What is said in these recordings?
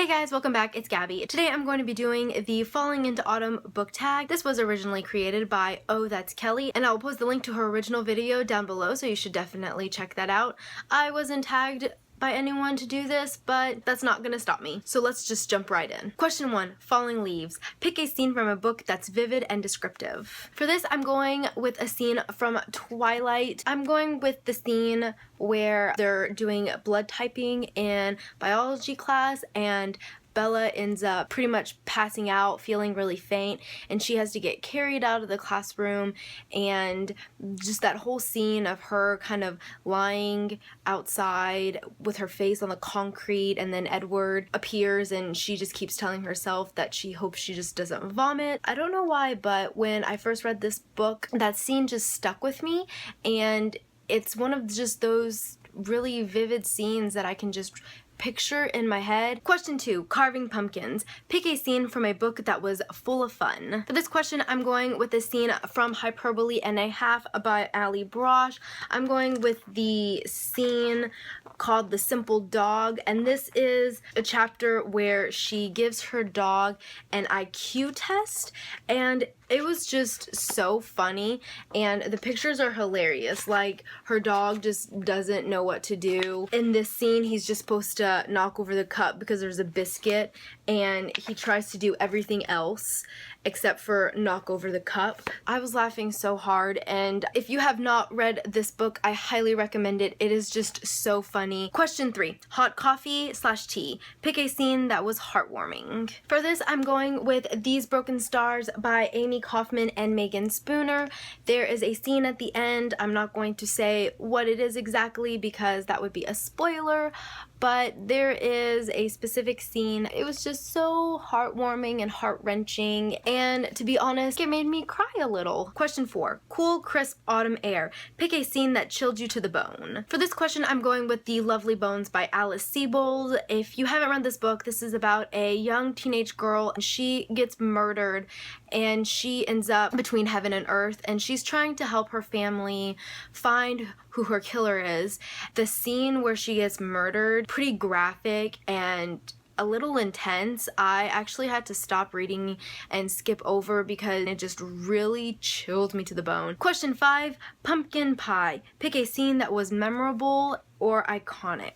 Hey guys, welcome back. It's Gabby. Today I'm going to be doing the Falling into Autumn book tag. This was originally created by Oh That's Kelly, and I'll post the link to her original video down below, so you should definitely check that out. I wasn't tagged by anyone to do this, but that's not gonna stop me. So let's just jump right in. Question 1, Falling Leaves. Pick a scene from a book that's vivid and descriptive. For this, I'm going with a scene from Twilight. I'm going with the scene where they're doing blood typing in biology class and Bella ends up pretty much passing out, feeling really faint, and she has to get carried out of the classroom, and just that whole scene of her kind of lying outside with her face on the concrete, and then Edward appears and she just keeps telling herself that she hopes she just doesn't vomit. I don't know why, but when I first read this book, that scene just stuck with me, and it's one of just those really vivid scenes that I can just picture in my head. Question 2, Carving Pumpkins. Pick a scene from a book that was full of fun. For this question, I'm going with the scene from Hyperbole and a Half by Ali Brosh. I'm going with the scene called The Simple Dog, and this is a chapter where she gives her dog an IQ test, and it was just so funny, and the pictures are hilarious. Like, her dog just doesn't know what to do. In this scene, he's just supposed to knock over the cup because there's a biscuit, and he tries to do everything else except for knock over the cup. I was laughing so hard, and if you have not read this book, I highly recommend it. It is just so funny. Question 3, Hot Coffee/Tea. Pick a scene that was heartwarming. For this, I'm going with These Broken Stars by Amy Kaufman and Megan Spooner. There is a scene at the end. I'm not going to say what it is exactly because that would be a spoiler, but there is a specific scene. It was just so heartwarming and heart-wrenching, and to be honest, it made me cry a little. Question 4, Cool, Crisp Autumn Air. Pick a scene that chilled you to the bone. For this question, I'm going with The Lovely Bones by Alice Sebold. If you haven't read this book, this is about a young teenage girl, and she gets murdered, and she ends up between heaven and earth, and she's trying to help her family find who her killer is. The scene where she gets murdered, pretty graphic and a little intense. I actually had to stop reading and skip over because it just really chilled me to the bone. Question 5, Pumpkin Pie. Pick a scene that was memorable or iconic.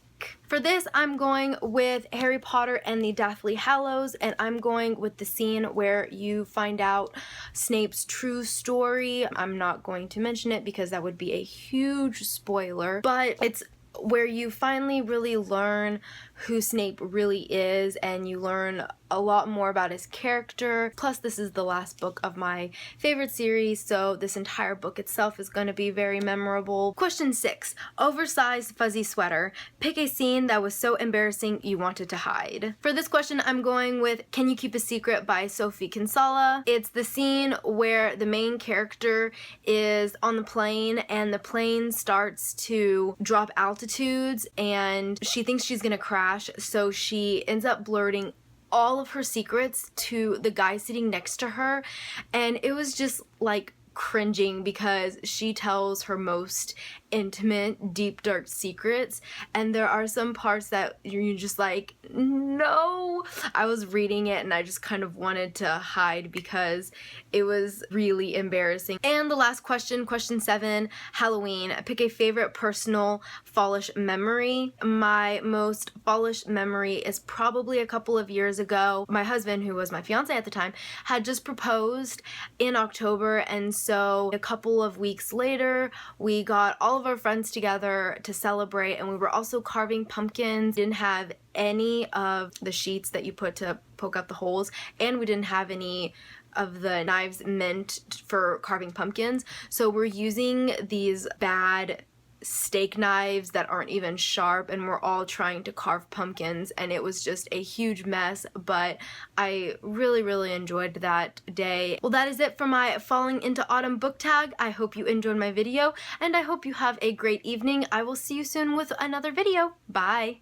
For this, I'm going with Harry Potter and the Deathly Hallows, and I'm going with the scene where you find out Snape's true story. I'm not going to mention it because that would be a huge spoiler, but it's where you finally really learn who Snape really is, and you learn a lot more about his character. Plus, this is the last book of my favorite series, so this entire book itself is going to be very memorable. Question 6, Oversized Fuzzy Sweater. Pick a scene that was so embarrassing you wanted to hide. For this question, I'm going with Can You Keep a Secret by Sophie Kinsella. It's the scene where the main character is on the plane, and the plane starts to drop altitudes, and she thinks she's gonna crash, so she ends up blurting all of her secrets to the guy sitting next to her, and it was just like cringing because she tells her most intimate, deep, dark secrets, and there are some parts that you're just like, no. I was reading it and I just kind of wanted to hide because it was really embarrassing. And the last question, question 7, Halloween. Pick a favorite personal fallish memory. My most fallish memory is probably a couple of years ago. My husband, who was my fiance at the time, had just proposed in October, and so a couple of weeks later, we got all of our friends together to celebrate, and we were also carving pumpkins. Didn't have any of the sheets that you put to poke out the holes, and we didn't have any of the knives meant for carving pumpkins, so we're using these bad steak knives that aren't even sharp, and we're all trying to carve pumpkins, and it was just a huge mess, but I really enjoyed that day. Well, that is it for my Falling into Autumn book tag. I hope you enjoyed my video, and I hope you have a great evening. I will see you soon with another video. Bye!